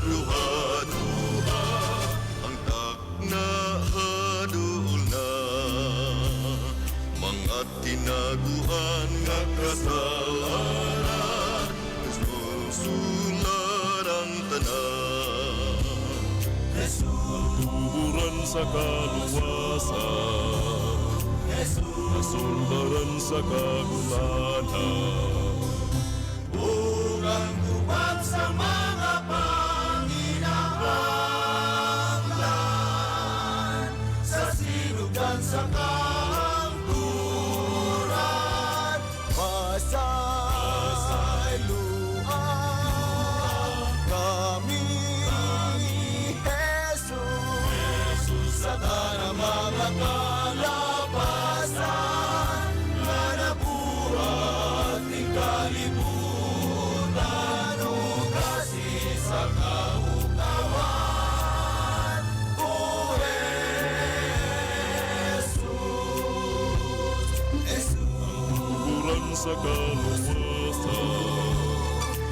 Duha-duha ang takna hadul na mga tinaguan nga kasalanan susulan ang tanan Tuhuran sa kaluwasan nasulbaran sa kagulanan Bugang tubag sa mga panginahanglan sa sinugan sa kampuran Pasayloan kami Jesus sa tanang mga kalapasan na nabuhat ni kalibutan o kasi sa kautawan o Jesus Tuhuran sa kaluwasan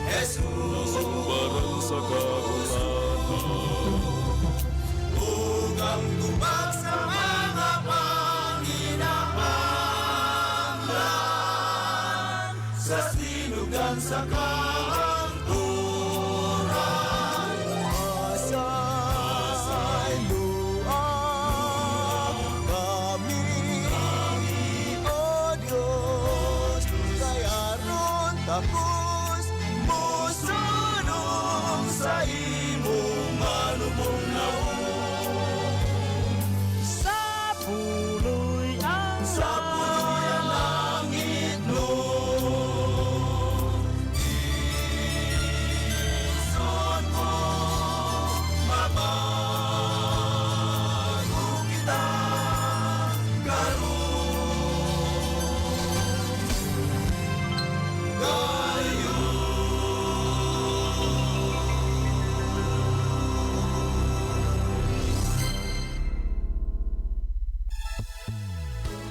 nasumbaran sa kagulanan Bugang tubag sa mga panginahanglan sa sinugan sa kampuran Pasayloan kami o Diyos kaya ron tapos musunong sa imong malumong Sa puloy ang langit no Ison mo mabago kita kayo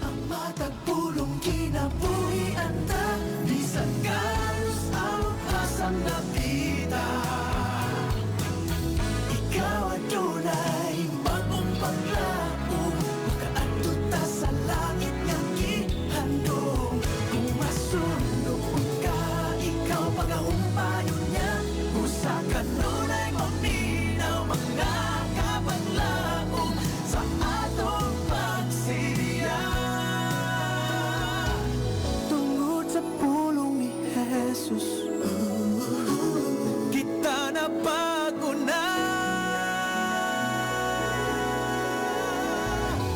Ang matagpulong kinabuhi anta bisan galos ang asang napita Ikaw adunay bagong paglaom makaadto ta sa langit nga gihandom kung masunog ka ikaw pagahumpayon niya usa ka nunay maminaw mga kapaglaom sa atong pagsiya tungod sa pulong ni Jesus kita na bago na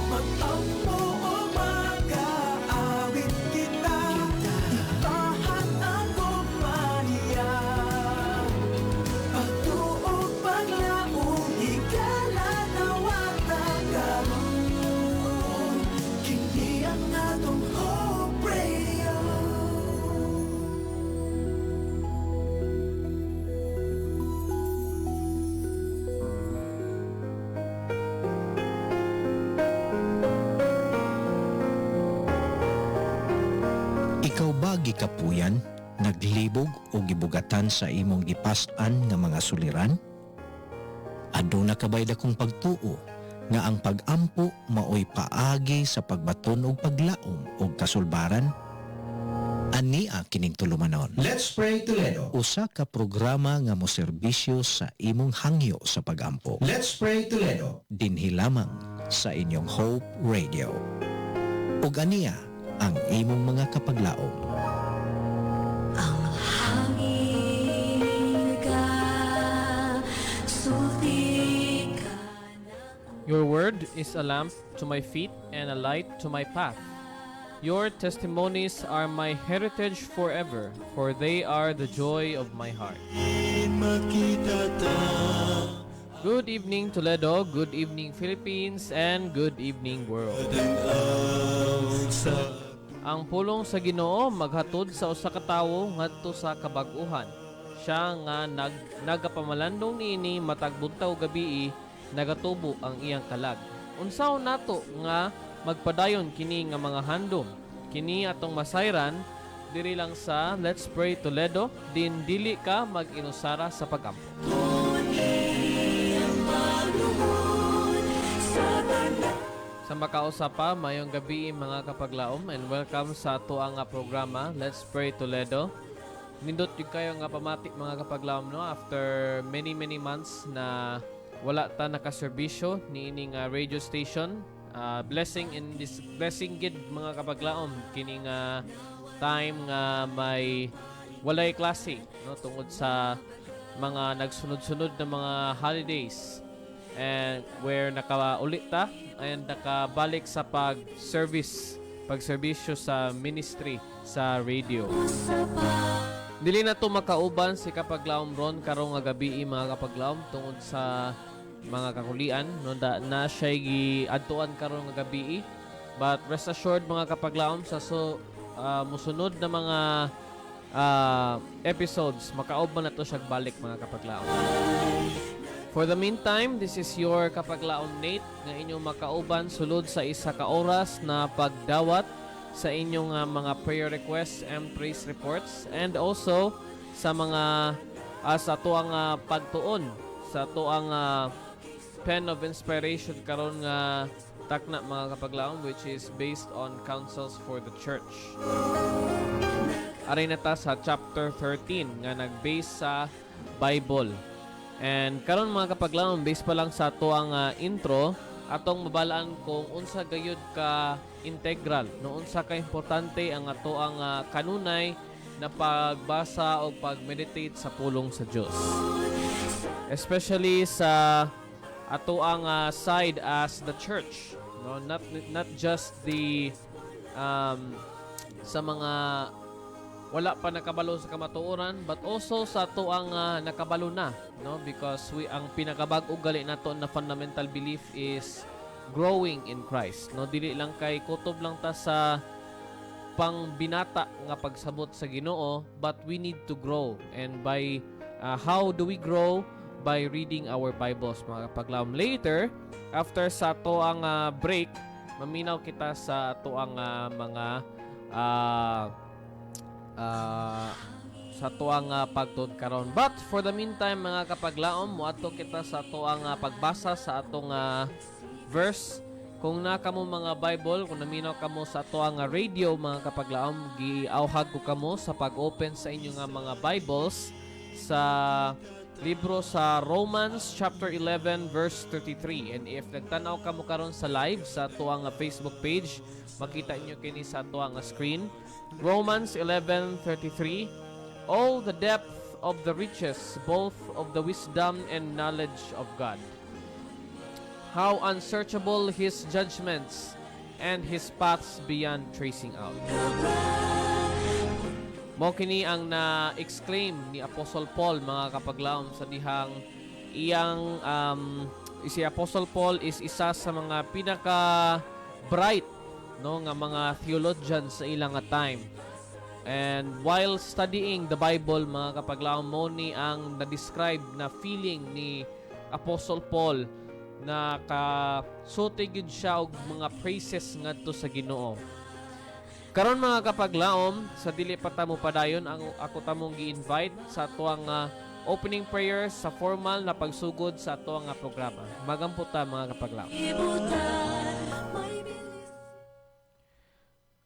mag-ampo o mag-aawit kita ipahan ang kumanya pagtuog paglaong higala na watagaroon kini ang atong Hope Radio Ikaw ba gikapuyan, naglibog o gibugatan sa imong gipas-an nga mga suliran? Aduna kabay dakong pagtuo nga ang pag-ampo maoy paagi sa pagbaton og paglaom og kasulbaran? Ania kining tulumanon. Let's Pray Toledo. Usa ka programa nga moserbisyo sa imong hangyo sa pag-ampo. Let's Pray Toledo. Dinhi lamang sa inyong Hope Radio. Ug ania ang imong mga kapaglaom. ang hangin ka sulti ka Your word is a lamp to my feet and a light to my path. Your testimonies are my heritage forever, for they are the joy of my heart. Good evening, Toledo. Good evening, Philippines. And good evening, world. Ang pulong sa Ginoo maghatod sa usa ka tawo ngadto sa kabag-uhan. Siya nga nagapamalandong niini matag buntaw gabii nagatubo ang iyang kalag. Unsaw nato nga magpadayon kini nga mga handom. Kini atong masayran diri lang sa Let's Pray Toledo din dili ka mag-inusara sa pagampo. Sa makausapa, mayong gabi mga kapaglaom and welcome sa tuang nga programa Let's Pray Toledo. Nindot yung kayo nga pamatik mga kapaglaom no after many months na wala ta nakaserbisyo ni ining radio station. Blessing gid mga kapaglaom kini nga time nga may walay klase no tungod sa mga nagsunod-sunod na mga holidays and where nakaulit ta and nakabalik sa pagserbisyo sa ministry sa radio. Dili na to makauban si kapaglaom ron karong nga gabi mga kapaglaom tungod sa mga kakulian no na siya giadtuan karong nga gabi, but rest assured mga kapaglaom sa musunod na mga episodes makauban na to siya balik mga kapaglaom. For the meantime, this is your kapaglaon Nate nga inyong makauban sulod sa isa ka oras na pagdawat sa inyong mga prayer requests and praise reports and also sa mga sa tuang pagtuon sa tuang pen of inspiration karon nga takna mga kapaglaon which is based on counsels for the church. Aray na ta sa chapter 13 nga nag-base sa Bible. And karon mga kapaglaon, base pa lang sa tuang intro, atong mabalaan kung unsa gayud ka integral, no unsa ka importante ang atoang kanunay na pagbasa o pag-meditate sa pulong sa Dios. Especially sa atoang side as the church, no not just the sa mga wala pa nakabalo sa kamatuoran but also sa ato ang nakabalo na no because ang pinakabag-o gali nato na fundamental belief is growing in Christ no dili lang kay kutob lang ta sa pangbinata nga pagsabot sa Ginoo but we need to grow and by how do we grow by reading our Bibles mga kapaglaom. Later after sa ato ang break maminaw kita sa ato ang mga sa tuang pagtud karon. But for the meantime mga kapaglaom, moadto kita sa tuang pagbasa sa atong verse. Kung na kamo mga Bible, kung naminaw kamo sa tuang radio mga kapaglaom, giawhag ko kamo sa pag-open sa inyong mga Bibles sa libro sa Romans chapter 11 verse 33. And if nagtanaw kamo karon sa live sa tuang Facebook page, makita niyo kini sa tuang screen. Romans 11:33. All the depth of the riches, both of the wisdom and knowledge of God. How unsearchable His judgments and His paths beyond tracing out. Mao kini ang na-exclaim ni Apostle Paul mga kapaglaom sa dihang iyang si Apostle Paul is isa sa mga pinaka bright no nga mga theologians sa ilang time. And while studying the Bible mga kapaglaom mo ni ang na-describe na feeling ni Apostle Paul na kasutig yun siya og mga praises ngadto sa Ginoo. Karon mga kapaglaom, sa dili pa ta mo padayon ako tamong gi-invite sa tuang opening prayer sa formal na pagsugod sa tuang programa. Magampo ta mga kapaglaom.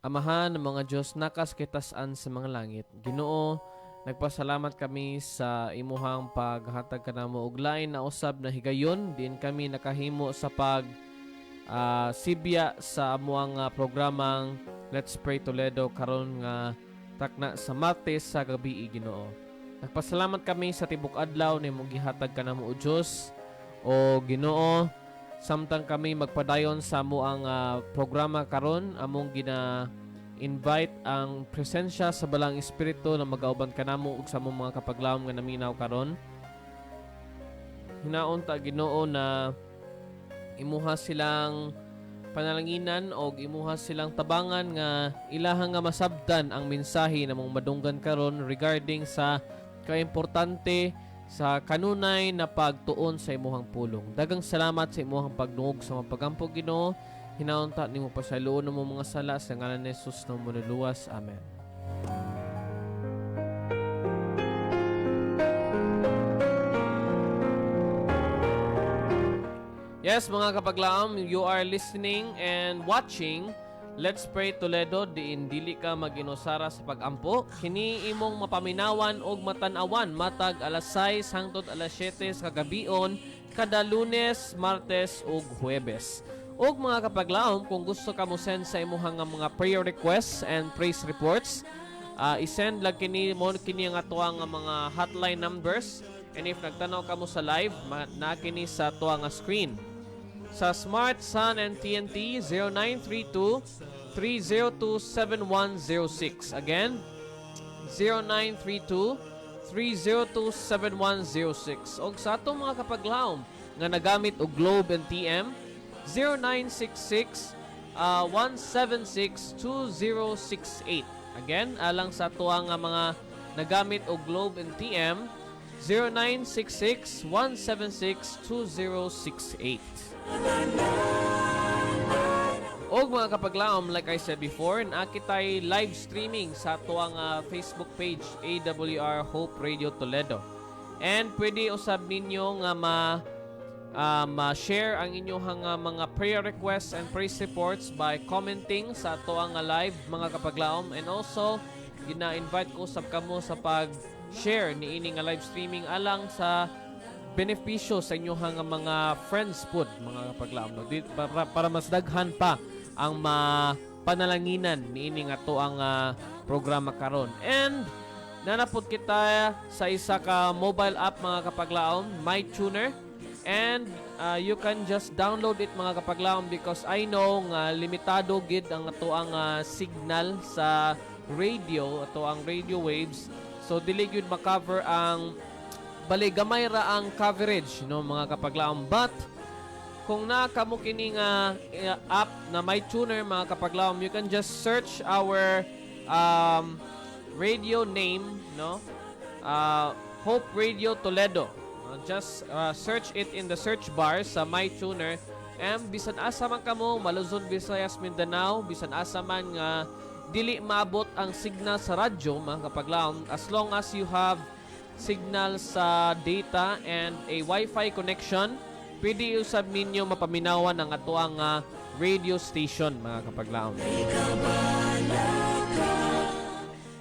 Amahan ng mga Diyos nakas kitas-an sa mga langit. Ginoo, nagpasalamat kami sa imuhang paghatag kanamo og lain na usab na higayon din kami nakahimo sa sibya sa amuang programang Let's Pray Toledo karon nga takna sa Martes sa gabi Ginoo. Nagpasalamat kami sa tibok adlaw nimo gihatag kanamo o Dios o Ginoo. Samtang kami magpadayon sa amuang programa karon among invite ang presensya sa balang espiritu na magauban kanamo ug sa among mga kapaglaom nga naminaw karon. Hinaon ta Ginoo na imuha silang panalanginan o imuha silang tabangan nga ilahang nga masabtan ang mensahe na mong madunggan karon regarding sa kaimportante sa kanunay na pagtuon sa imuhang pulong. Dagang salamat sa imuhang pagdungog sa mga pagampo Ginoo. Hinaunta nimo pasaluon mo mga sala sa ngalan ni Jesus na manuluwas. Amen. Yes, mga kapaglaom, you are listening and watching Let's Pray Toledo, diin dili ka maginusara sa pagampo. Kini imong mapaminawan og matanawan matag alas 6 hangtod alas 7 sa kagabion kada Lunes, Martes ug Huwebes. Og mga kapaglaom, kung gusto ka mo send sa imuhang mga prayer requests and praise reports, i-send lang kini mo kini ang atuang mga hotline numbers. And if nagtanaw ka mo sa live, na kini sa atuang screen. Sa Smart, Sun, and TNT, 0932-302-7106. Again, 0932-302-7106. O sa atong mga kapaglaom nga nagamit og Globe and TM, 0966-176-2068. Again, alang sa atuang mga nagamit og Globe and TM, 0966-176-2068. Og mga kapaglaom, like I said before, nakitay live streaming sa atuang Facebook page, AWR Hope Radio Toledo. And pwede usab ninyo nga ma-share ang inyong mga prayer requests and praise reports by commenting sa atuang live, mga kapaglaom. And also, gina-invite ko usab kamo sa pag-share ni ini nga live streaming alang sa benepisyo sa inyong mga friends pod, mga kapaglaom, no? Para mas daghan pa ang panalanginan ni ini nga to ang programa karon. And nanapod kita sa isa ka mobile app, mga kapaglaom, MyTuner, and you can just download it, mga kapaglaom, because I know nga limitado gid ang ato ang signal sa radio, ato ang radio waves. So dili gyud ma-cover ang bali gamay ra ang coverage, no, mga kapaglaom. But kung nakamo kini nga app na MyTuner, mga kapaglaom, you can just search our radio name, no, Hope Radio Toledo. Just search it in the search bar sa MyTuner, and bisan asa man kamo, Maluzon, Visayas, Mindanao, bisan asa man nga dili maabot ang signal sa radyo, mga kapaglaom, as long as you have signal sa data and a Wi-Fi connection, pwede usab ninyo mapaminawan ang atuang radio station, mga kapaglaom.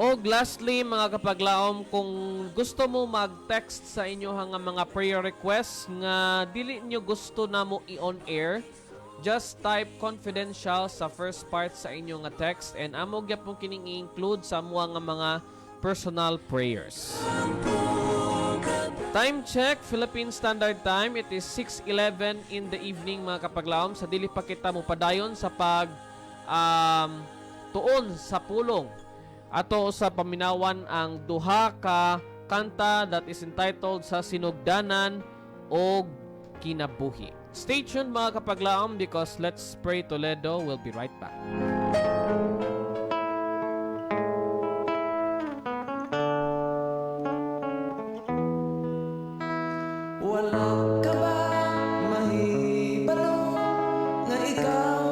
O lastly, mga kapaglaom, kung gusto mo mag-text sa inyo mga prayer requests nga dili nyo gusto na mo i-on air, just type confidential sa first part sa inyo nga text, and amo gyud mo kining i-include sa mga personal prayers. Time check, Philippine Standard Time. It is 6:11 in the evening, mga kapaglaom. Sa dili pa kita mo padayon sa tuon sa pulong ato sa paminawan ang duha ka kanta that is entitled sa Sinugdanan o Kinabuhi. Stay tuned, mga kapaglaom, because Let's Pray Toledo will be right back. Wala ka ba mahibalo nga ikaw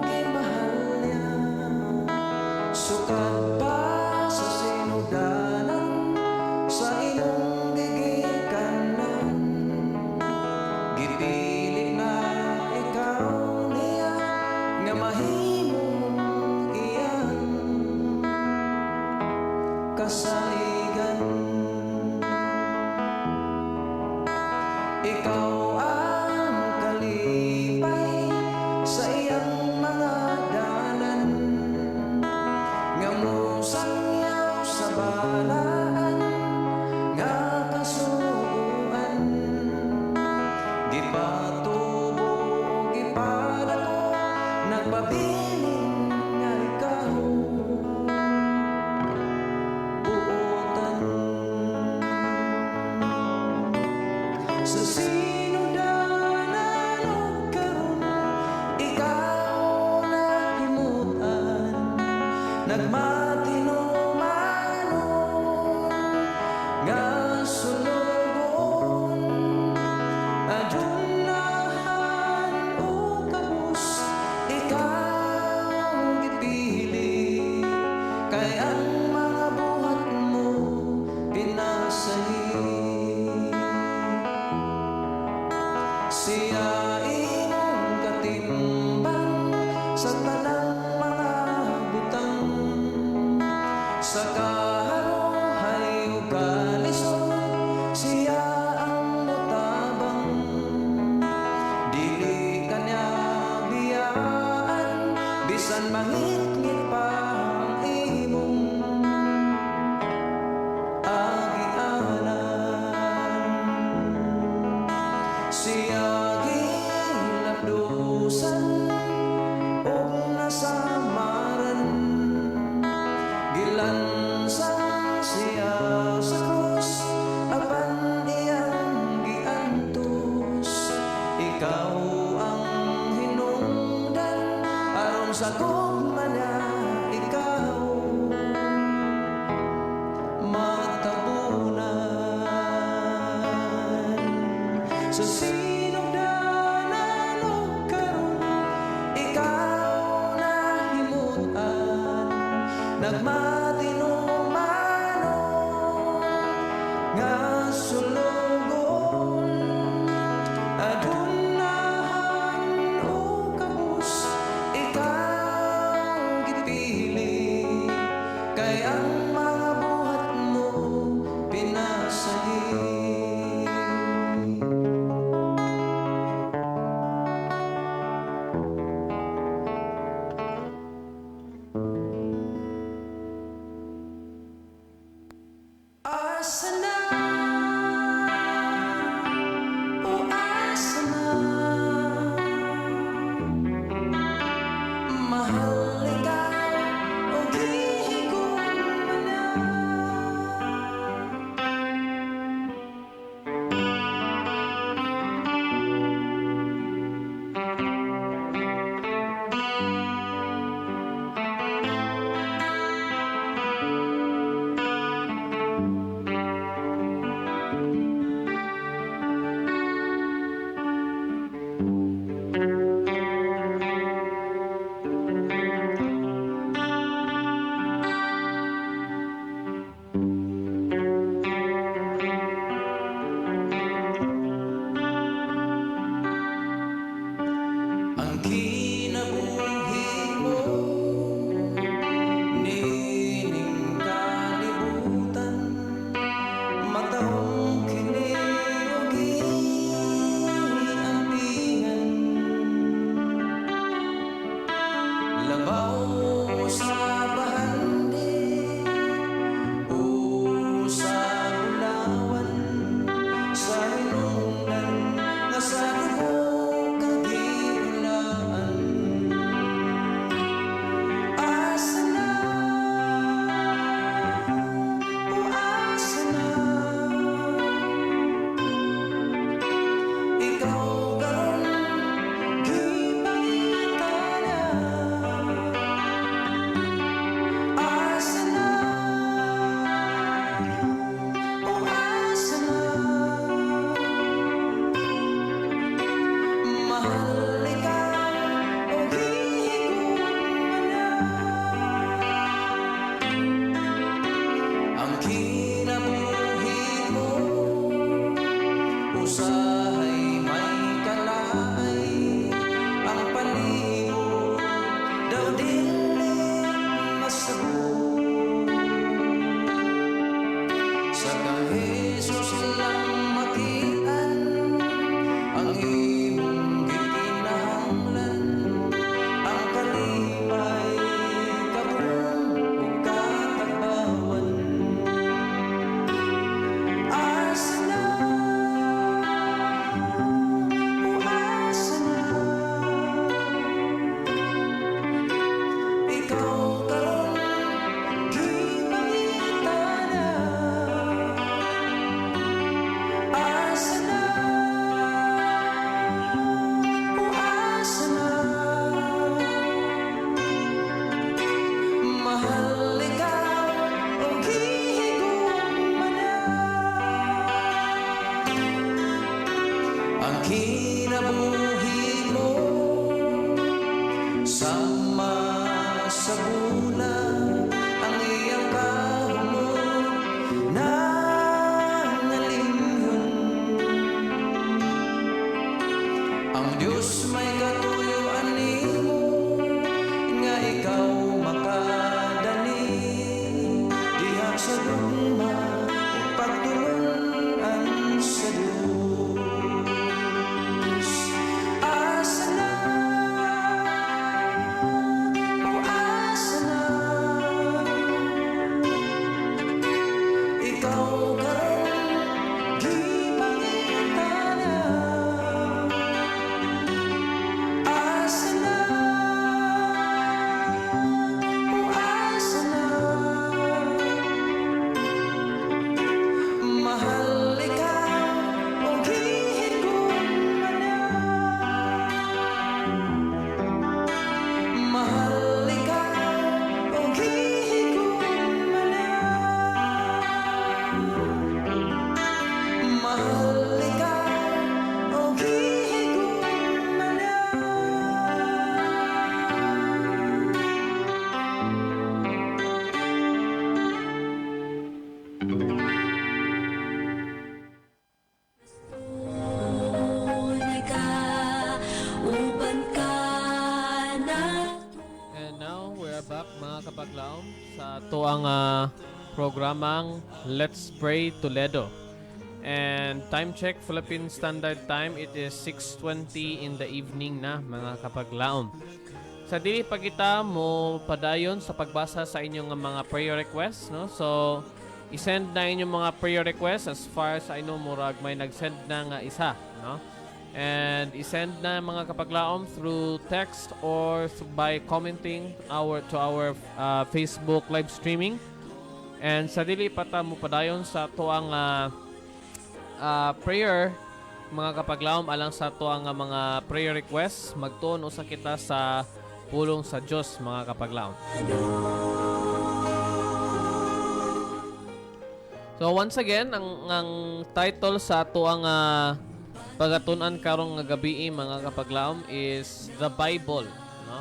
kay mahal niya? Sukat pa sa sinugdanan sa imong gigikanan. Gipili na ikaw niya nga mahimong iyan. Kasaligan ikaw ang kalipay sa iyang mga dalan, nga musangyaw sa balaan, nga kasuguan. Gipatubo, gipadako, nagpabiling nga ikaw. Buotan sa sinugdanan o karon, ikaw na himutan, nagmatinumanon nga sulugon. Adunahan o kabus, ikaw gipili, kay ang mga buhat mo pinasahi. Siya Sa kaharuhay ug kalisod, siya ang motabang. Dili kanya biyaan, bisan mangit-ngit pa ang imong agianan. Siya gilabdusan ug nasamaran, gilansang siya sa krus, apan iyang giantos. Ikaw ang hinungdan, aron sa gugma niya ikaw matabunan. Sa sinugdanan o karon, ikaw na himutan, nagmatinumanon nga sulugon. Adunahan o kabus, ikaw gipili, kay ang mga buhat mo pinasahi. Asa na, o asa na, mahal ikaw o gihigugma And now, we're back mga kapaglaom sa tuang programang Let's Pray Toledo. And time check, Philippine Standard Time, it is 6:20 in the evening na mga kapaglaom. Sa dili pa kita mo padayon sa pagbasa sa inyong mga prayer requests, no? So, i-send na inyong mga prayer requests as far as I know, murag may nag-send na nga isa, no? And i-send na mga kapaglaom through text or by commenting to our Facebook live streaming. And sa dili pata mo padayon sa tuang prayer mga kapaglaom alang sa tuang mga prayer requests, magtuon usa kita sa pulong sa Dios mga kapaglaom. So once again, ang title sa tuang pagatun-an karong nga gabi mga kapaglaom is the Bible, no?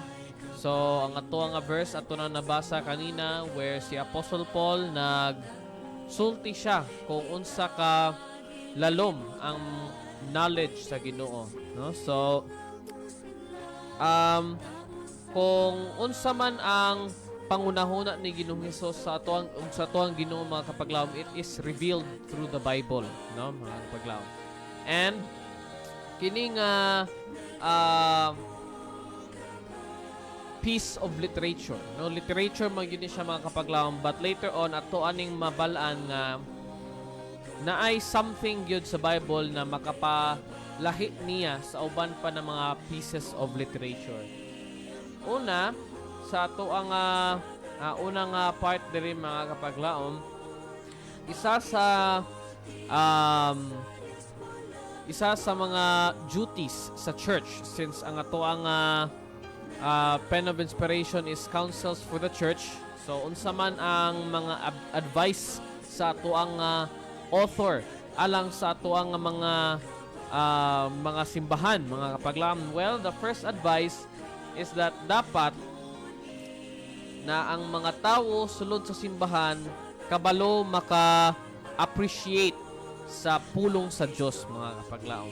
So ang atuang verse ato na nabasa kanina where si Apostle Paul nagsulti siya kung unsa ka lalom ang knowledge sa Ginoo, no? So kung unsa man ang pangunahuna ni Ginoong Hesus sa atuang Ginoo mga kapaglaom, it is revealed through the Bible, no mga kapaglaom. And kining piece of literature, no, literature man yun siya mga kapaglaom, but later on ato aning mabalaan nga naay something gyud sa Bible na makapalahi niya sa uban pa ng mga pieces of literature. Una sa ato ang unang part diri mga kapaglaom, isa sa mga duties sa church, since ang ato ang pen of inspiration is counsels for the church. So unsa man ang mga advice sa ato ang author alang sa ato ang mga simbahan mga kapaglaom. Well, the first advice is that dapat na ang mga tao sulod sa simbahan kabalo maka-appreciate sa pulong sa Diyos mga kapaglaom.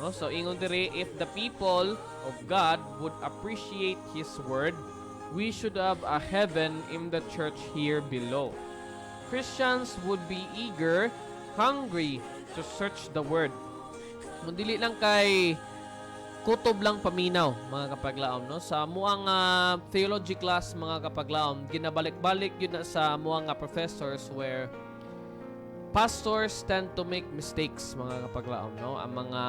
No? So ingon diri, if the people of God would appreciate His word, we should have a heaven in the church here below. Christians would be eager, hungry to search the word. Mundili lang kay kutob lang paminaw mga kapaglaom, no? Sa muang theology class mga kapaglaom, ginabalik-balik yun na sa muang professors where pastors tend to make mistakes mga kapaglaom, no? Ang mga,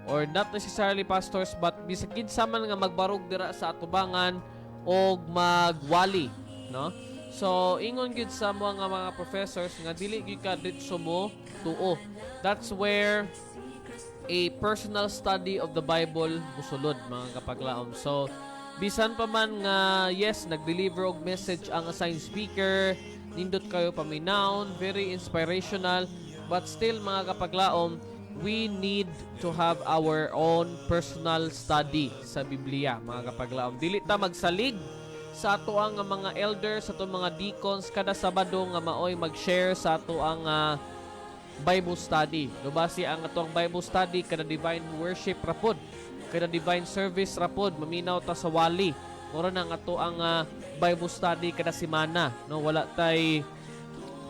or not necessarily pastors, but bisag kinsa man nga magbarog dira sa atubangan o magwali, no? So ingon gyud sa mga professors nga dili gyud ka ditso mo tuo. That's where a personal study of the Bible musulod mga kapaglaom. So bisan pa man nga yes nag-deliver og message ang assigned speaker, nindot kayo paminawon, very inspirational, but still mga kapaglaom, we need to have our own personal study sa Biblia mga kapaglaom. Dili ta magsalig sa ato ang mga elders, sa ato mga deacons kada Sabado nga maoy mag-share sa ato ang Bible study. Lubasi ang atong Bible study kada divine worship rapod, kada divine service rapod, maminaw ta sa wali. Mura na nga to ang Bible study kada semana, no? Wala tay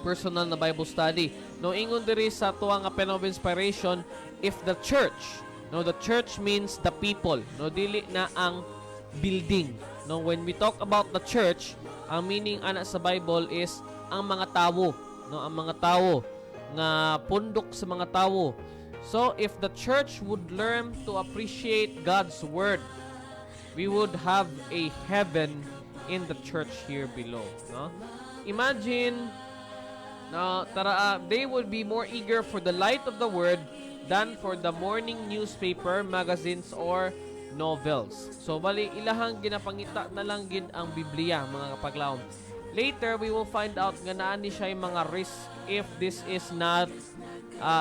personal na Bible study. No, ingon diri sa to ang pen of inspiration, if the church, no, the church means the people, no, dili na ang building. No, when we talk about the church, ang meaning ana sa Bible is ang mga tawo, no, ang mga tawo nga pundok sa mga tawo. So if the church would learn to appreciate God's word, we would have a heaven in the church here below, no? Imagine they would be more eager for the light of the word than for the morning newspaper, magazines, or novels. So bali ilahang ginapangita na lang gid ang Biblia mga kapaglaom. Later we will find out nga naa ni siya mga risk if this is not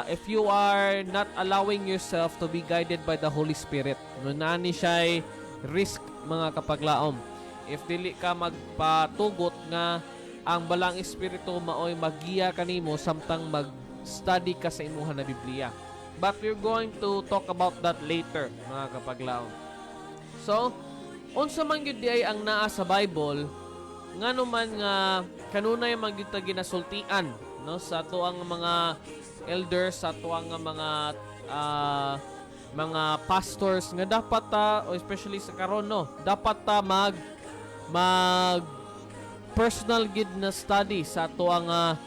if you are not allowing yourself to be guided by the Holy Spirit. No, naa ni siya risk mga kapaglaom. If dili ka magpatugot nga ang balang espiritu maoy magiya kanimo samtang mag-study ka sa imuha na Biblia. But we're going to talk about that later, mga kapaglaom. So, unsa man gyud di ay ang naa sa Bible, ngano man nga kanunay man gyud ta ginasultian, no, sa ato ang mga elders, sa ato ang mga pastors nga dapat ta, especially sa karon, no, dapat ta mag personal gid na study sa ato ang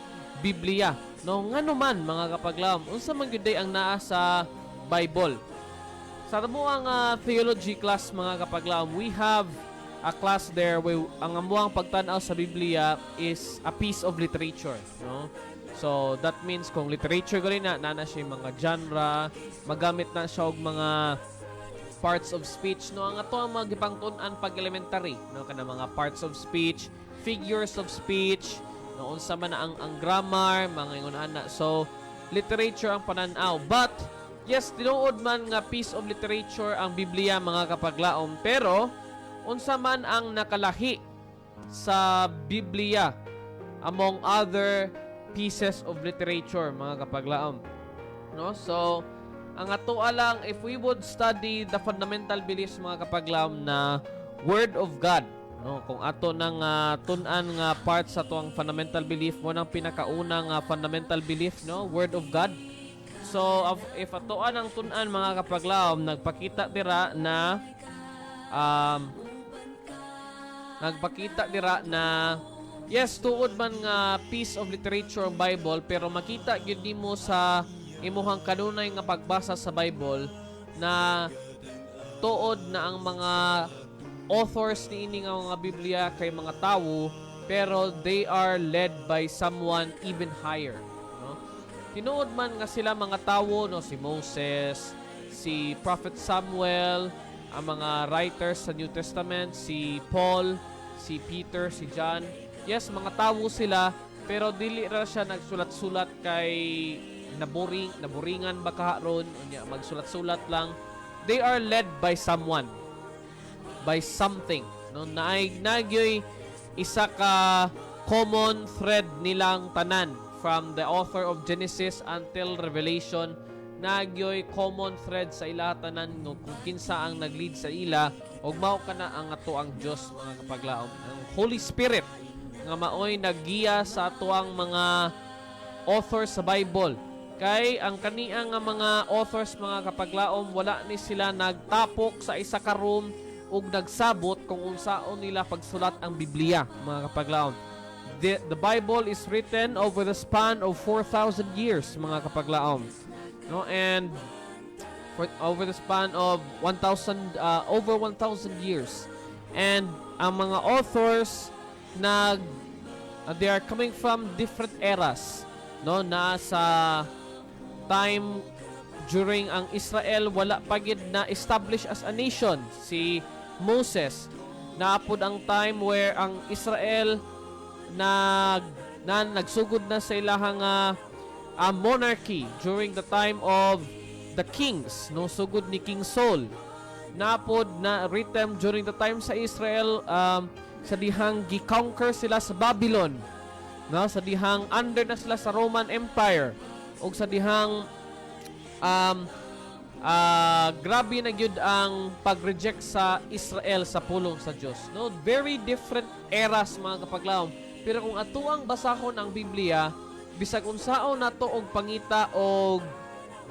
Biblia, no, ngano man mga kapaglaom, unsa man gyud ang naa sa Bible. Sa amo ang theology class, mga kapaglaom, we have a class there where ang amuang pagtan-aw sa Biblia is a piece of literature, no. So that means kung literature gali na siya yung mga genre, magamit na siya og mga parts of speech, no, ang ato ang mga gipangtun-an pag elementary, no, kana mga parts of speech, figures of speech, no, unsa man na ang grammar, mga ingon ana. So literature ang panan-aw, but yes, tinuod man nga piece of literature ang Biblia, mga kapaglaom, pero unsa man ang nakalahi sa Biblia among other pieces of literature, mga kapaglaom, no? So ang atoa lang, if we would study the fundamental beliefs, mga kapaglaom, na Word of God, no, kung ato nang tun-an nga part sa tuang fundamental belief mo, nang pinakaunang fundamental belief, no, Word of God. So if atoan ang tun-an, mga kapaglaom, nagpakita dira na yes, tuod man nga piece of literature ang Bible, pero makita gyud nimo sa imuhang kanunay nga pagbasa sa Bible na tuod na ang mga authors niini nga mga Biblia kay mga tawo, pero they are led by someone even higher, no? Tinuod man nga sila mga tawo, no, si Moses, si Prophet Samuel, ang mga writers sa New Testament, si Paul, si Peter, si John. Yes, mga tawo sila, pero dili ra siya nagsulat-sulat kay naburingan ba karon, unya magsulat-sulat lang. They are led by someone, by something, no, nagyoy isa ka common thread nilang tanan from the author of Genesis until Revelation. Nagyoy common thread sa ila tanan, no, kung kinsa ang naglead sa ila, ug mao kana ang ato ang Dios, mga kapaglaom, ang Holy Spirit nga maoy naggiya sa atoang mga authors sa Bible. Kay ang kaniang nga mga authors, mga kapaglaom, wala ni sila nagtapok sa isa ka room ug nagsabot kung unsaon nila pagsulat ang Biblia, mga kapaglaom. The Bible is written over the span of 4,000 years, mga kapaglaom, no, and over the span of over 1,000 years. And ang mga authors they are coming from different eras, no, na sa time during ang Israel wala pa gid na establish as a nation. Si Moses, naapod ang time where ang Israel nagsugod na sa ilahang monarchy during the time of the kings, no, sugod ni King Saul. Naapod na written during the time sa Israel, sa dihang gi-conquer sila sa Babylon, no, sa dihang under na sila sa Roman Empire, ug sa dihang grabe na gyud ang pag-reject sa Israel sa pulong sa Dios, no. Very different eras, mga kapaglaom, pero kung atuang basahon ang Biblia, bisag unsaon nato og pangita og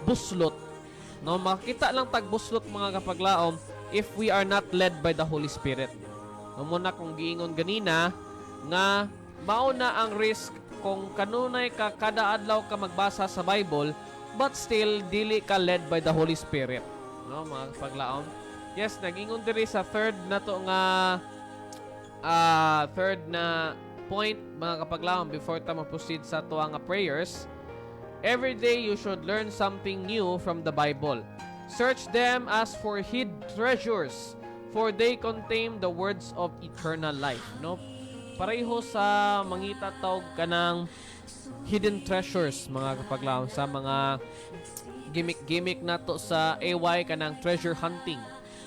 buslot, no, makita lang tag buslot, mga kapaglaom, if we are not led by the Holy Spirit. No, muna kung giingon ganina nga mao na ang risk kung kanunay ka kada adlaw ka magbasa sa Bible but still dili ka led by the Holy Spirit, no, mga kapaglaom. Yes, nagingon diri sa third na point, mga kapaglaom, before ta ma-proceed sa tuwa nga prayers. Every day you should learn something new from the Bible. Search them as for hid treasures, for they contain the words of eternal life, no. Pareho sa mangita tawag kanang hidden treasures, mga kapaglaom, sa mga gimmick nato sa AY kanang treasure hunting,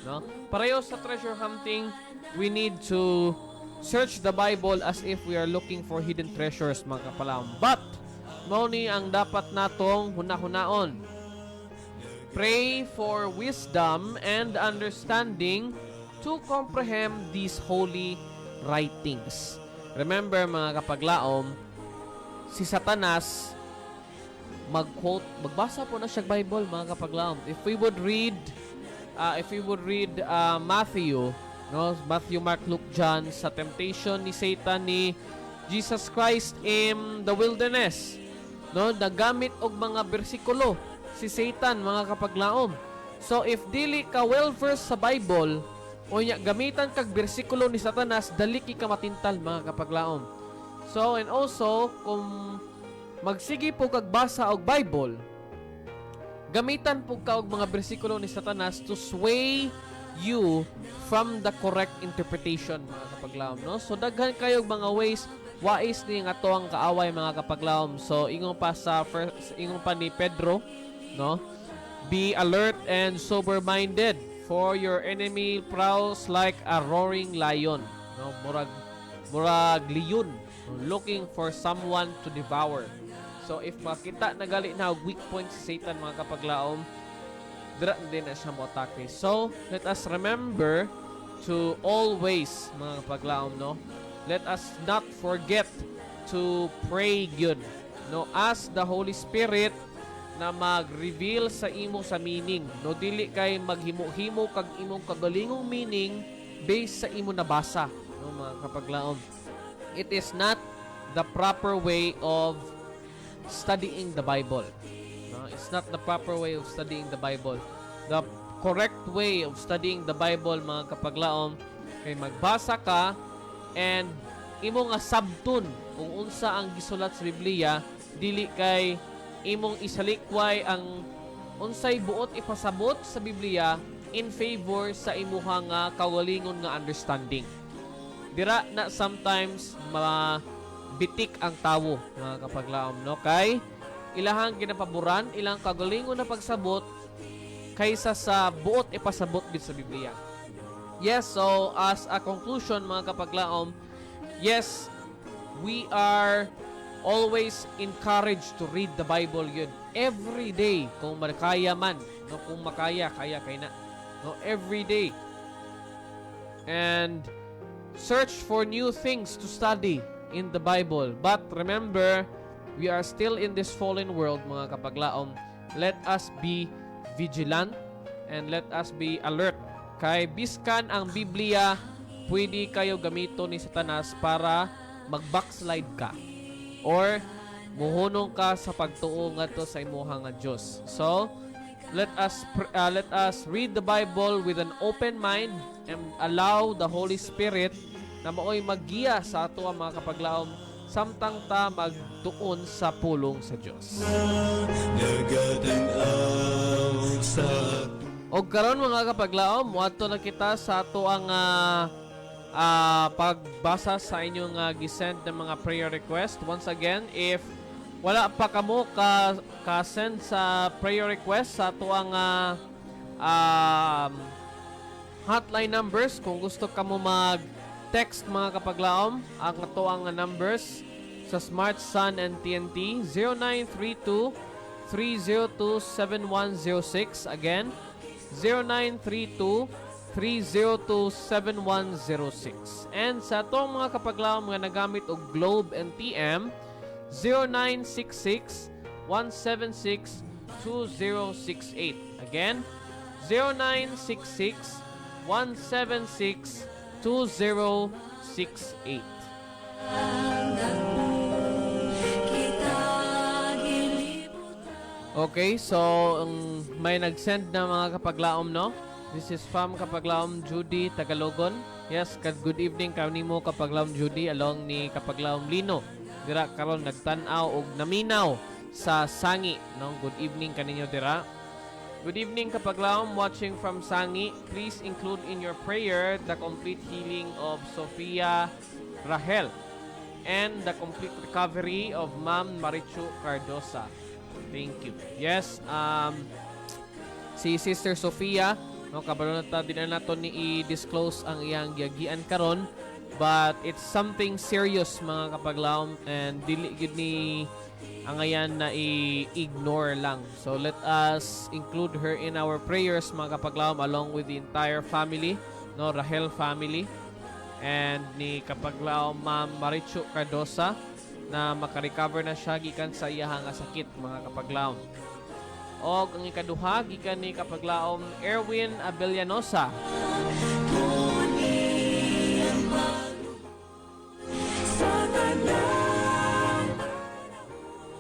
no. Pareho sa treasure hunting, we need to search the Bible as if we are looking for hidden treasures, mga kapalaom. But, mao ni ang dapat natong hunahunaon. Pray for wisdom and understanding to comprehend these holy writings. Remember, mga kapaglaom, si Satanas mag-quote, magbasa po na siya Bible, mga kapaglaom. If we would read Matthew, no, Matthew, Mark, Luke, John, sa temptation ni Satan ni Jesus Christ in the wilderness, no, nagamit og mga bersikulo si Satan, mga kapaglaom. So if dili ka well versed sa Bible, o nya gamitan kag bersikulo ni Satanas, dali ka matintal, mga kapaglaom. So and also kung magsigi po kag basa og Bible, gamitan po ka og mga bersikulo ni Satanas to sway you from the correct interpretation, mga kapaglaom, no? So daghan kayo mga ways wais ni nga to ang kaaway, mga kapaglaom. So ingon pa ni Pedro, no? Be alert and sober-minded, for your enemy prowls like a roaring lion, no? Murag lion, looking for someone to devour. So if makita nagali na weak point si Satan, mga kapaglaom, dira din na siya mo-atake. So let us remember to always, mga kapaglaom, no? Let us not forget to pray good, no? Ask the Holy Spirit na mag-reveal sa imo sa meaning, no? Dili kay maghimo-himo kag imong kagalingong meaning based sa imo nabasa, no, mga kapaglaom. It is not the proper way of studying the Bible. No, it's not the proper way of studying the Bible. The correct way of studying the Bible, mga kapaglaom, kay magbasa ka and imo nga sabton kung unsa ang gisulat sa Biblia, dili kay imong isalikway ang unsay buot ipasabot sa Biblia in favor sa imuha nga kawalingon nga understanding. Dira na sometimes bitik ang tawo, mga kapaglaom, no? Kay ilahang ginapaboran, ilang kagalingon na pagsabot kaysa sa buot ipasabot gid sa Biblia. Yes, so as a conclusion, mga kapaglaom, yes, we are always encouraged to read the Bible yun every day kung makaya man, no? Kung makaya, kaya na, no? Every day. And search for new things to study in the Bible. But remember, we are still in this fallen world, mga kapaglaom. Let us be vigilant and let us be alert. Kay biskan ang Biblia, pwede kayo gamito ni Satanas para mag-backslide ka or muhunong ka sa pagtuo ngadto sa imuha nga Dios. So, let us read the Bible with an open mind and allow the Holy Spirit na maoy maggiya sa ato ang mga kapaglaom samtang ta magtuon sa pulong sa Dios. Nagatanaw sa O karon, mga kapaglaom, muadto na kita sa ato ang pagbasa sa inyong gisend ng mga prayer request. Once again, if wala pa kamo ka-send sa prayer request sa ato ang hotline numbers, kung gusto kamo mag-text, mga kapaglaom, ang ato ang numbers sa Smart Sun and TNT 0932 302-7106. Again, 0932-302-7106. And sa itong mga kapaglaom nga nagamit og Globe and TM, 0966-176-2068. Again, 0966-176-2068. Okay, so may nag-send na mga kapaglaom, no? This is from Kapaglaom Judy Tagalogon. Yes, good evening kanimo Kapaglaom Judy along ni Kapaglaom Lino. Dira karon nagtan-aw og naminaw sa Sangi, no? Good evening kaninyo dira. Good evening Kapaglaom watching from Sangi. Please include in your prayer the complete healing of Sofia Rahel and the complete recovery of Ma'am Marichu Cardosa. Thank you. Yes, si Sister Sofia, no, kabalo na ta din na nato ni i-disclose ang iyang giagian karon, But it's something serious mga kapaglaom, and dili gid ni angayan na i-ignore lang. So let us include her in our prayers mga kapaglaom, along with the entire family, no, Rahel family, and ni kapaglaom Ma'am Marichu Cardosa na makarecover na siya gikan sa iyang nga sakit mga kapaglaom. O ang ikaduha gikan ni kapaglaom Erwin Abellanosa.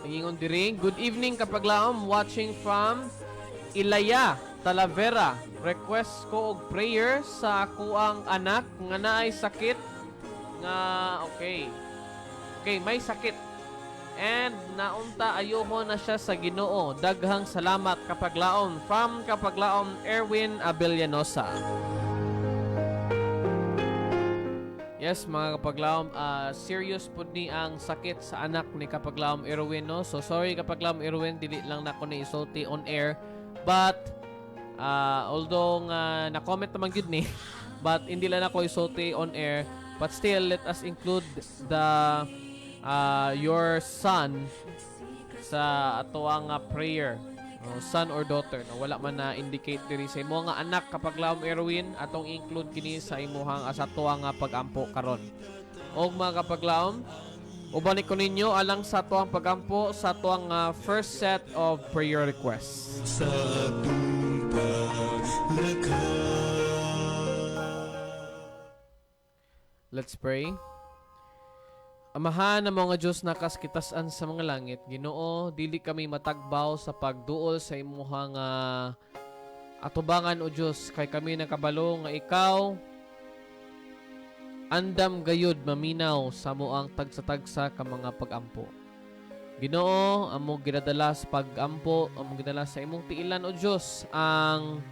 Ingon diri, good evening kapaglaom, watching from Ilaya, Talavera. Request ko og prayer sa akuang anak nga naay sakit nga okay, may sakit. And naunta ayuho na siya sa Ginoo. Daghang salamat kapaglaom, from kapaglaom Erwin Abellanosa. Yes, mga kapaglaom, serious po ni ang sakit sa anak ni kapaglaom Erwin, no? So, sorry kapaglaom Erwin, dili lang na ko na isulti on air. But, although na-comment naman yun ni, but hindi lang ako isulti on air. But still, let us include your son sa atuang prayer. Son or daughter, na wala man na indicate diri sa imo nga anak kapaglaom Erwin, atong include kini sa imuhang sa tuang pagampo karon. Og mga kapaglaom, uban ko ninyo alang sa tuang pagampo sa tuang first set of prayer requests. Sa atong paglakad. Let's pray. Amahan na mga Diyos na kaskitasan sa mga langit, Ginoo, dili kami matagbaw sa pagduol sa imuhang atubangan o Diyos, kay kami nakabalo nga ikaw andam gayud maminaw sa muang tagsa-tagsa ka mga pagampo. Ginoo, amo ginadala sa pagampo, amo ginadala sa imong tiilan o Diyos ang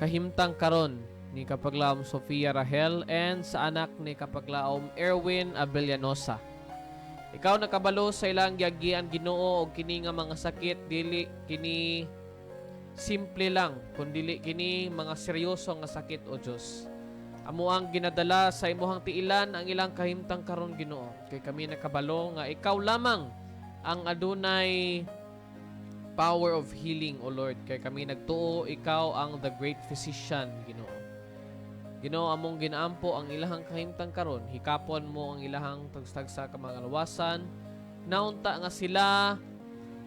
kahimtang karon ni kapaglaom Sofia Rahel and sa anak ni kapaglaom Erwin Abellanosa. Ikaw nakabalo sa ilang giagian Ginoo og kini nga mga sakit, dili kini simple lang, kundi kini mga seryoso nga sakit o Dios. Amo ang ginadala sa imuhang tiilan ang ilang kahimtang karon Ginoo. Kay kami nakabalo nga ikaw lamang ang adunay power of healing o Lord. Kay kami nagtuo ikaw ang the great physician Ginoo. Ginoo, among ginaampo ang ilahang kahimtang karon, hikapon mo ang ilahang tagstagsa ka mga lawasan, naunta nga sila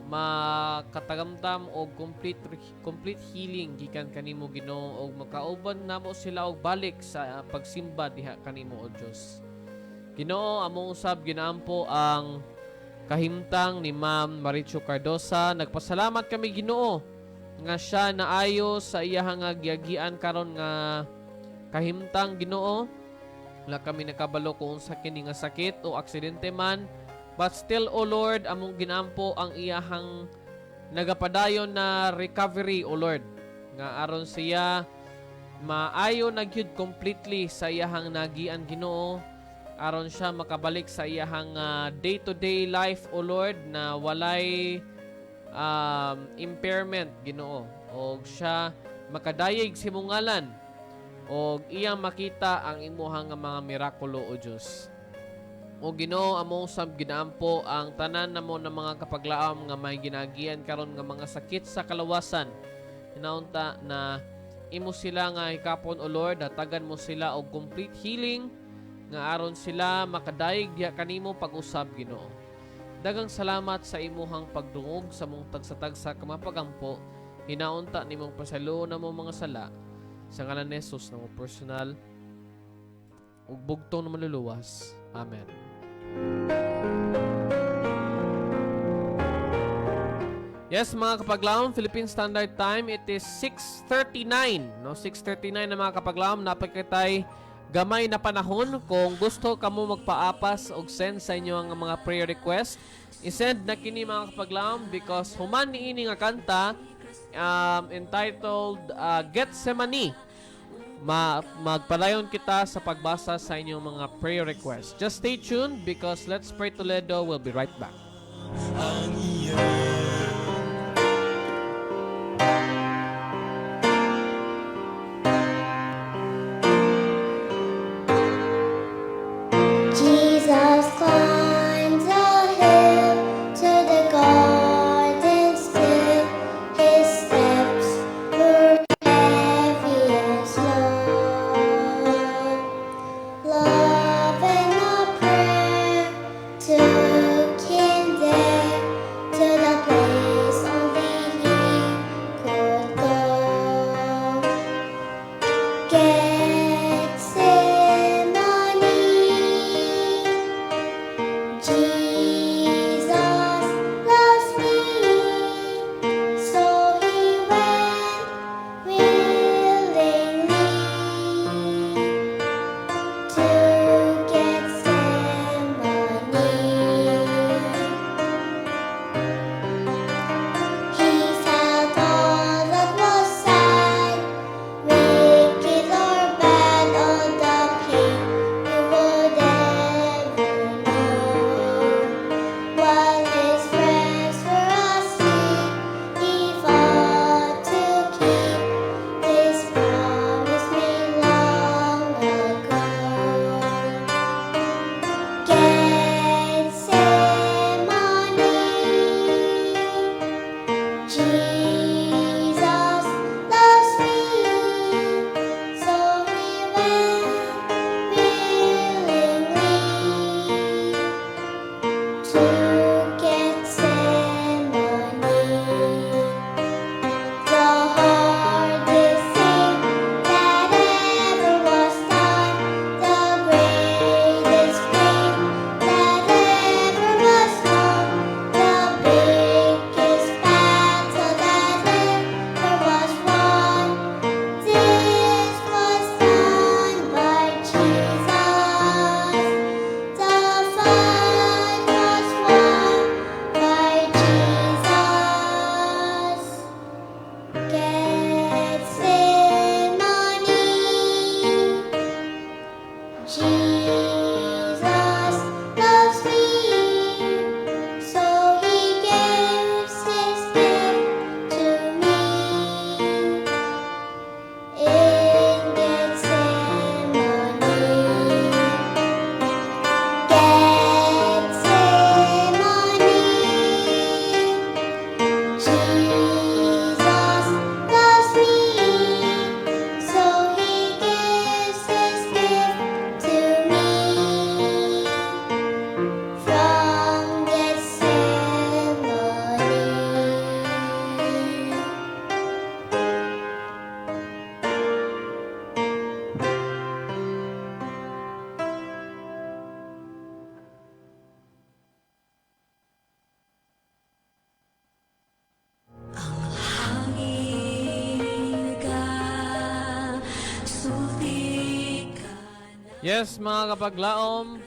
makatagamtam og complete healing gikan kanimo Ginoo, og makauban namo sila og balik sa pagsimba diha kanimo o Dios. Ginoo, among usab ginaampo ang kahimtang ni Ma'am Marichu Cardosa. Nagpasalamat kami Ginoo nga siya naayo sa iyahang giagian karon nga kahimtang Ginoo. Wala kami nakabalo kung sa kini nga sakit o aksidente man, but still o Lord, among ginampo ang iyahang nagapadayon na recovery o Lord, nga aron siya maayo na gyud completely sa iyahang nagian Ginoo, aron siya makabalik sa iyahang day-to-day life o Lord na walay impairment Ginoo, og siya makadayeg sa imong ngalan og iyang makita ang imuhang mga mirakulo o Dios. O Ginoo, among sab ginaampo ang tanan namo ng mga kapaglaom nga may ginagian karon nga mga sakit sa kalawasan. Hinaunta na imo sila nga hikapon o Lord, hatagan mo sila og complete healing nga aron sila makadayeg diha kanimo pag-usab Ginoo. Daghang salamat sa imuhang pagdungog sa mong tagsa-tagsa ka mga pagampo. Hinaunta nimong pasalo na mo mga sala. Sa ngalan ni Jesus na mo personal ug bugtong na maluluwas. Amen. Yes, mga kapaglaom, Philippine Standard Time, it is 6:39. No, 6:39 na mga kapaglaom, napakitay gamay na panahon. Kung gusto kamo magpaapas og send sa inyo ang mga prayer request, i-send na kini mga kapaglaom, because human niini nga kanta entitled Getsemani. Magpadayon kita sa pagbasa sa inyong mga prayer requests. Just stay tuned, because Let's Pray Toledo will be right back. Ang iyang Yes, mga kapaglaom,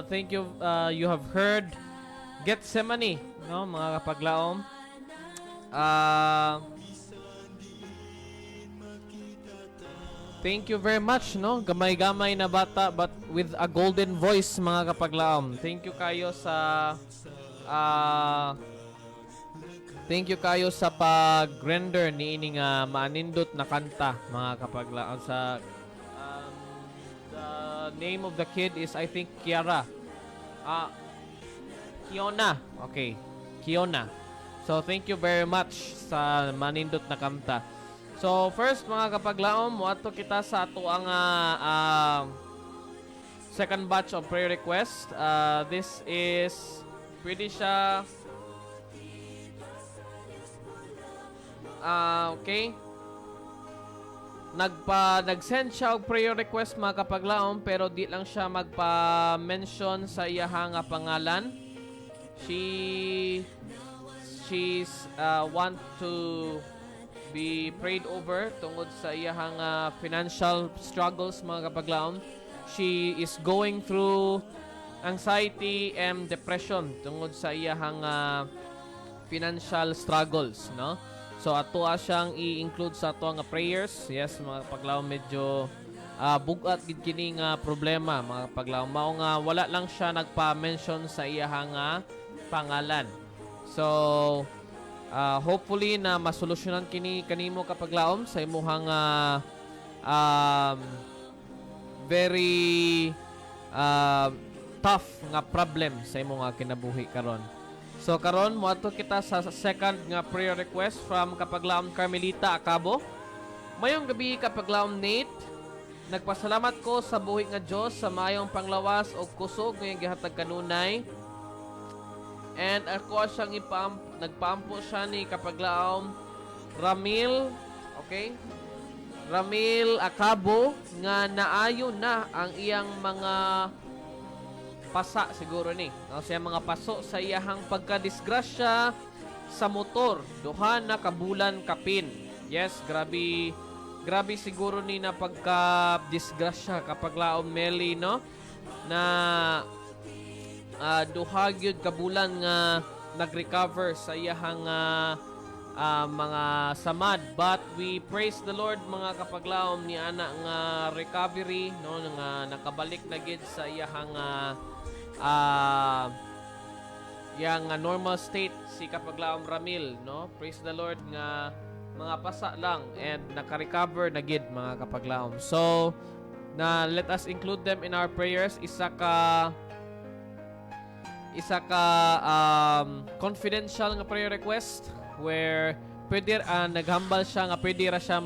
thank you. You have heard Gethsemane, no, mga kapaglaom. Thank you very much, no? Gamay-gamay na bata but with a golden voice, mga kapaglaom. Thank you kayo sa pag-render ni ining maanindot na kanta, mga kapaglaom. Sa the name of the kid is, I think, Kiara. Kiona. Okay. Kiona. So, thank you very much sa manindot na kanta. So, first, mga kapaglaom, muadto kita sa ato ang second batch of prayer request. This is, pwede siya, okay. Nag-send siya og prayer request, mga kapaglaom, pero di lang siya magpa-mention sa iyahang pangalan. She's want to be prayed over tungod sa iyahang financial struggles, mga kapaglaom. She is going through anxiety and depression tungod sa iyahang financial struggles, no? So ato siyang i-include sa ato nga prayers. Yes, mga kapaglaom, medyo bugat gid kini nga problema, mga kapaglaom. Mao nga wala lang siya nagpa-mention sa iyahang pangalan. So hopefully na masolusyonan kini kanimo, kapaglaom, sa imuhang very tough nga problem sa imong kinabuhi karon. So karon moadto kita sa second nga prayer request from kapaglaom Carmelita Acabo. Mayong gabi, kapaglaom Nate. Nagpasalamat ko sa buhi nga Dios sa maayong panglawas o kusog nga gihatag kanunay. And ako siyang nagpaampo siya ni kapaglaom Ramil, okay? Ramil Acabo nga naayo na ang iyang mga pasa siguro ni. No, siya mga paso sa iyahang pagkadisgrasya sa motor. Duha na kabulan kapin. Yes, grabe siguro ni na pagka-disgrasya kapaglaom Meli, no? Na duha gyud kabulan nga nag-recover sa iyahang mga samad, but we praise the Lord, mga kapaglaom, ni ana nga recovery, no, nga nakabalik na gid sa iyahang yang normal state si kapaglaom Ramil, no? Praise the Lord nga mga pasa lang and naka-recover na gid, mga kapaglaom. So let us include them in our prayers. Isa ka confidential nga prayer request where pwede naghambal siya nga pwede ra siya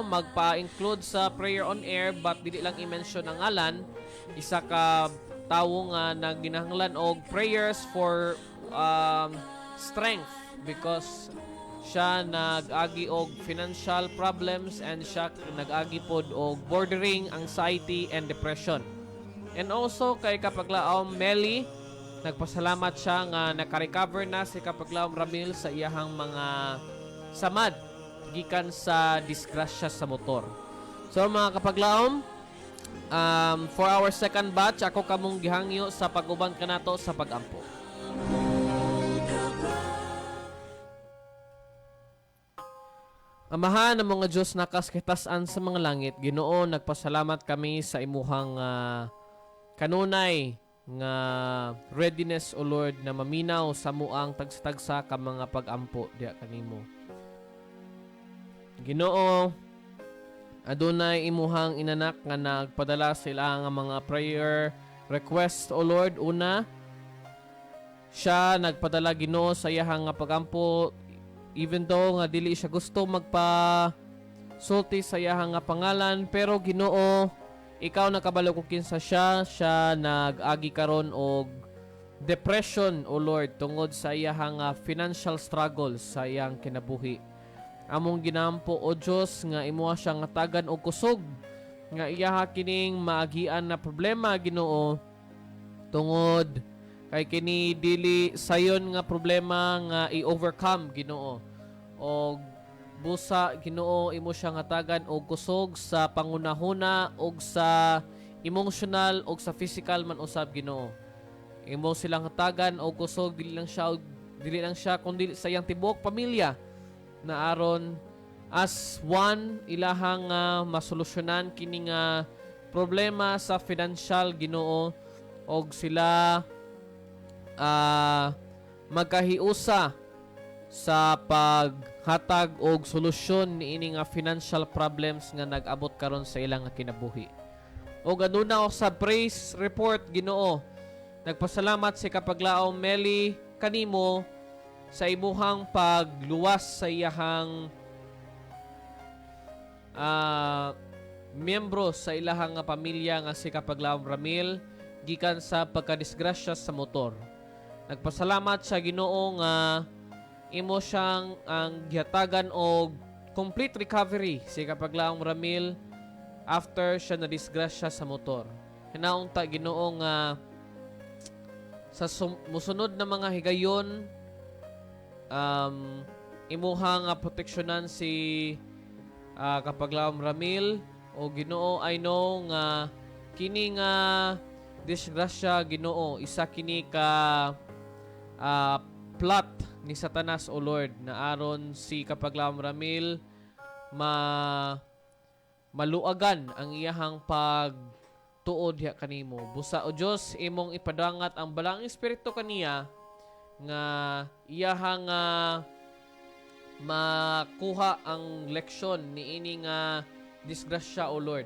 magpa-include sa prayer on air but dili lang i-mention ang ngalan. Isa ka tawo nga nagginahanglan og prayers for strength because siya nag-agi og financial problems and siya nag-agi pod og bordering anxiety and depression. And also kay kapaglaom Meli, nagpasalamat siya nga naka-recover na si kapaglaom Ramil sa iyahang mga samad gikan sa disgrasya sa motor. So mga kapaglaom, for our second batch, ako kamong gihangyo sa pag-uban kanato sa pag-ampo. Amahan ng mga Diyos na kaskitasan sa mga langit, Ginoo, nagpasalamat kami sa imuhang kanunay nga readiness, O Lord, na maminaw sa muang tagsa-tagsa ka mga pag-ampo diya kanimo. Ginoo, adunay imuhang inanak nga nagpadala sila nga mga prayer request, O Lord. Una, siya nagpadala, Ginoo, sa iyahang nga pag-ampo even though nga dili siya gusto magpa-sulti sa iyahang nga pangalan, pero Ginoo, ikaw nakabalo ko kinsa siya nag-agi karon og depression, O Lord, tungod sa iyahang financial struggles sa iyang kinabuhi. Among ginampo, O Diyos, nga imuha siya nga tagan og kusog nga iyaha kining maagian na problema, Ginoo, tungod kay kini dili sayon nga problema nga i-overcome, Ginoo. O busa Ginoo imo siyang hatagan og kusog sa pangunahuna og sa emotional og sa physical man usab Ginoo. Imo silang hatagan og kusog dili lang siya kundi sa iyang tibuok pamilya na aron as one ilahang masolusyonan kini nga problema sa financial Ginoo og sila magkahiusa sa paghatag og solusyon niini nga financial problems nga nag-abot karon sa ilang nga kinabuhi. Og aduna sa praise report Ginoo. Nagpasalamat si Kapaglaom Meli kanimo sa imuhang pagluwas sa iyahang miyembro sa ilahang nga pamilya nga si Kapaglaom Ramil gikan sa pagkadisgrasya sa motor. Nagpasalamat sa Ginoo nga imo siyang ang gihatagan og complete recovery si Kapaglaom Ramil after siya na disgrasya sa motor. Hinaunta Ginoo nga sa musunod na mga higayon imuha nga proteksyonan si Kapaglaom Ramil o Ginoo. I know nga kini nga disgrasya Ginoo isa kini ka plot ni Satanas o Lord na aron si Kapaglaom Ramil maluagan ang iyahang pagtuod diha kanimo. Busa o Dios imong ipadangat ang balang espiritu kaniya nga iyahang makuha ang leksyon niini nga disgrasya o Lord.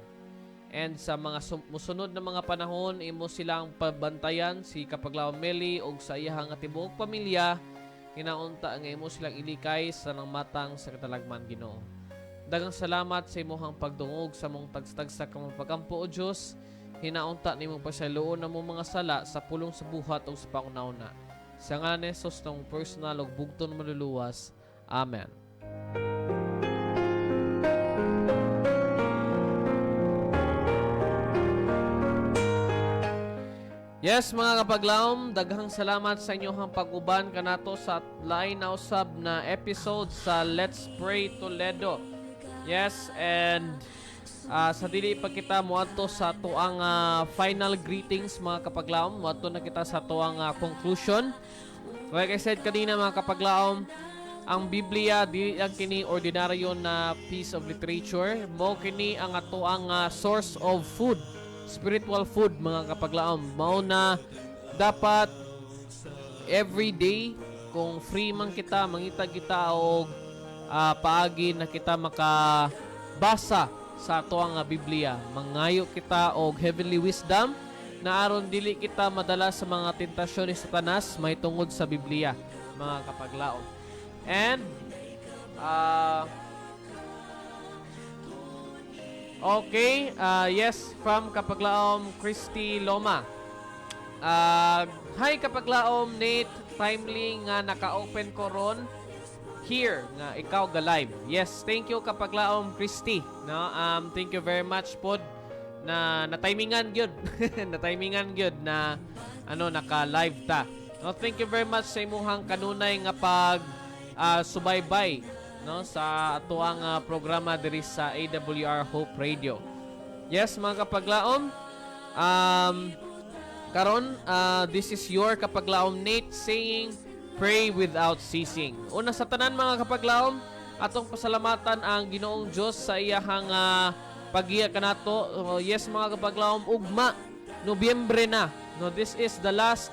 And sa mga musunod na mga panahon imo silang pabantayan si Kapaglaom Meli og sa iyahang tibuok pamilya. Hinaunta nga imo silang ilikay sa nang matang sa katalagman Ginoo. Daghang salamat sa imuhang pagdungog sa mong tagstagsa ka mong pagampo o Dios. Hinaunta nimong pasayloon na mong mga sala sa pulong sa buhat o sa pangunauna. Sa ngalan ni Jesus ng personal og bugton maluluwas. Amen. Yes, mga kapaglaom, daghang salamat sa inyong pag-uban kanato sa lain na usab na episode sa Let's Pray Toledo. Yes, and sa dili pa kita moadto sa tuang final greetings mga kapaglaom, moadto na kita sa tuang conclusion. Like I said kanina mga kapaglaom, ang Biblia di ang kini ordinaryo na piece of literature, mo kini ang atuang source of food. Spiritual food mga kapaglaom. Mao na dapat every day kung free man kita mangita kita og paagi na kita makabasa sa ato ang Biblia. Mangayo kita og heavenly wisdom na aron dili kita madala sa mga tentasyon ni Satanas mahitungod sa Biblia mga kapaglaom. And okay, yes, from Kapaglaom Christy Loma. Hi Kapaglaom Nate, timely nga naka-open ko ron here nga ikaw ga live. Yes, thank you Kapaglaom Christy. No, thank you very much pod na timingan gyud. Na timingan gyud na naka-live ta. No, thank you very much sa imuhang kanunay nga pag subaybay sa atuang programa diri sa AWR Hope Radio. Yes, mga kapaglaom, karon this is your Kapaglaom Nate saying pray without ceasing. Una sa tanan mga kapaglaom, atong pasalamatan ang Ginoong Dios sa iyahang paggiya kanato. Yes mga kapaglaom, ugma Nobyembre na. No, this is the last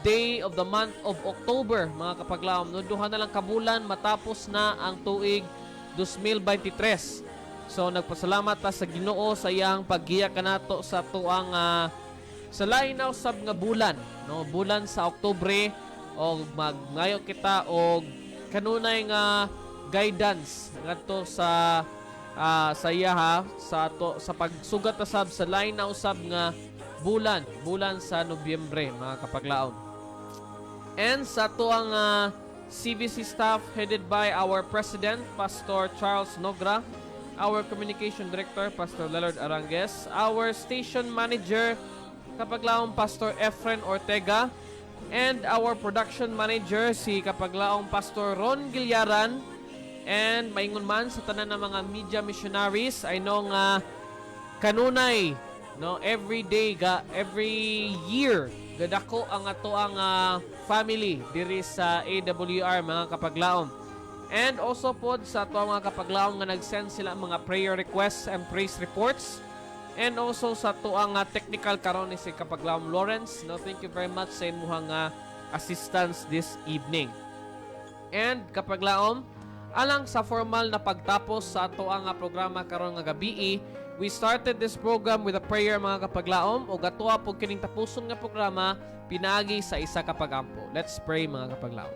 day of the month of October mga kapaglaom. No, duha na lang kabulan matapos na ang tuig 2023. So nagpasalamat ta sa Ginoo sa iyang paggiya kanato sa tuang sa lain na usab nga bulan, no, bulan sa Oktubre, og magmayo kita og kanunay nga guidance ngadto sa iya sa pagsugat usab sa lain na usab nga bulan sa Nobyembre mga kapaglaom. And sa tuang CBC staff headed by our President, Pastor Charles Nogra, our Communication Director, Pastor Lelord Arangues, our Station Manager, Kapaglaong Pastor Efren Ortega, and our Production Manager, si Kapaglaong Pastor Ron Gilyaran, And maingon man sa tanan ng mga media missionaries, I know nga kanunay no every year gadako ang ato ang family diri sa AWR mga kapaglaom. And also pod sa ato mga kapaglaom nga nag-send sila mga prayer requests and praise reports. And also sa ato ang technical karon ni si kapaglaom Lawrence. No, thank you very much sa imuhang assistance this evening. And kapaglaom, alang sa formal na pagtapos sa ato ang programa karon nga gabi, we started this program with a prayer mga kapaglaom ug ato po kining tapuson nga programa pinaagi sa isa ka pagampo. Let's pray mga kapaglaom.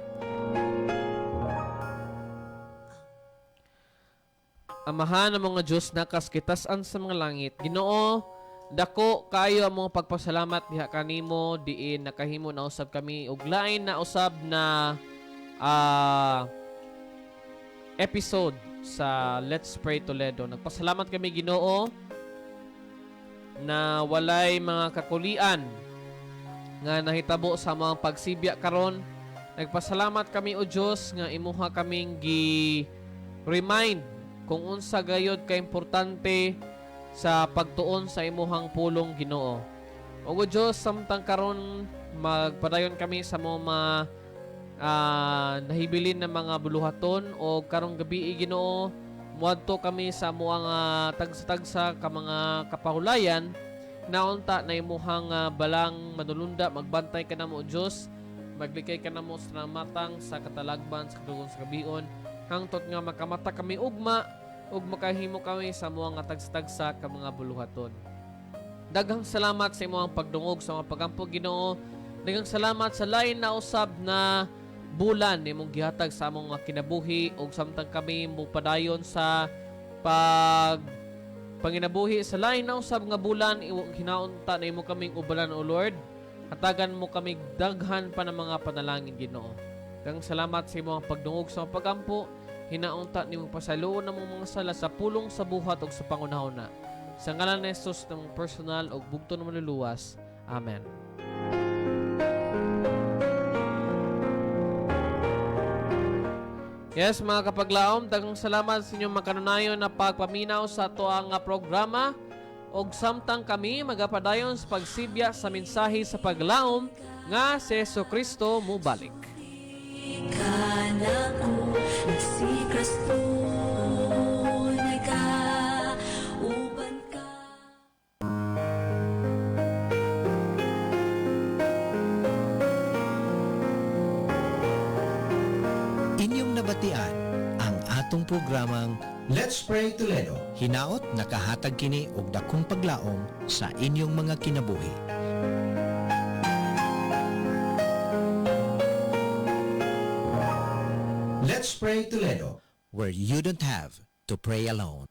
Amahan ng mga Diyos na kaskitasan sa mga langit, Ginoo, dako kayo ang mga pagpasalamat diha kanimo diin nakahimo na usab kami ug lain na usab na episode sa Let's Pray Toledo. Nagpasalamat kami Ginoo na walay mga kakulian nga nahitabo sa mga pagsibya karon. Nagpasalamat kami o Diyos nga imuha kaming gi-remind kung unsa gayod ka importante sa pagtuon sa imuhang pulong Ginoo. O Diyos, samtang karon magpadayon kami sa mga nahibilin ng mga buluhaton o karong gabi Ginoo, muadto kami sa muang tagsa-tagsa ka mga kapahulayan naunta na imuhang balang manulunda, magbantay ka namo o Diyos, maglikay ka namo sa matang sa katalagban sa kadugon sa gabion hangtod nga makamata kami ugma ug makahimo kami sa mga tagsa-tagsa ka mga buluhaton. Daghang salamat sa imong pagdungog sa mga pagampo Ginoo. Daghang salamat sa lain na usab na bulan imong gihatag sa among kinabuhi ug samtang kami mupadayon sa panginabuhi sa lain na usab nga bulan hinaunta na imo kaming ubalan o Lord. Hatagan mo kami daghan pa ng mga panalangin Ginoo. Daghang salamat sa imong pagdungog sa mga pagampo. Hinaunta nimo pasaluon ng mga sala sa pulong sa buhat ug sa pangunahuna. Sa ngalan ni Jesus ng personal ug bugto na maluluwas. Amen. Yes, mga kapaglaom, daghang salamat sa inyong makanunayon na pagpaminaw sa ato ang programa. Og samtang kami magapadayon sa pagsibya sa mensahe sa paglaom nga si Jesucristo mubalik. Kanako si Kristo nagauban ka. Inyong nabatian ang atong programang Let's Pray Toledo. hinaot nakahatag kini og dakong paglaom sa inyong mga kinabuhi. Let's Pray Toledo. Where you don't have to pray alone.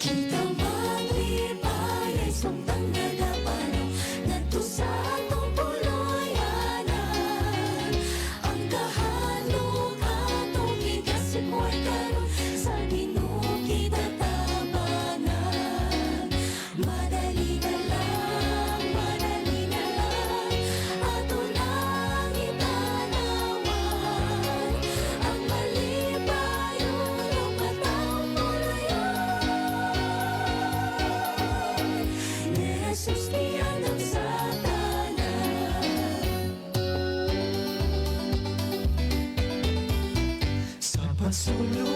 Kita maglibay ay sumpang nagapanaw ngadto sa atong puloy-anan. Ang kahanok atong gigasip mo'y karon sa Ginoo kita tabanan. Madali na lang ato lang itanawan ang malipayon o katang pulayan ni Jesus niyan ang satanan. Sa pasulong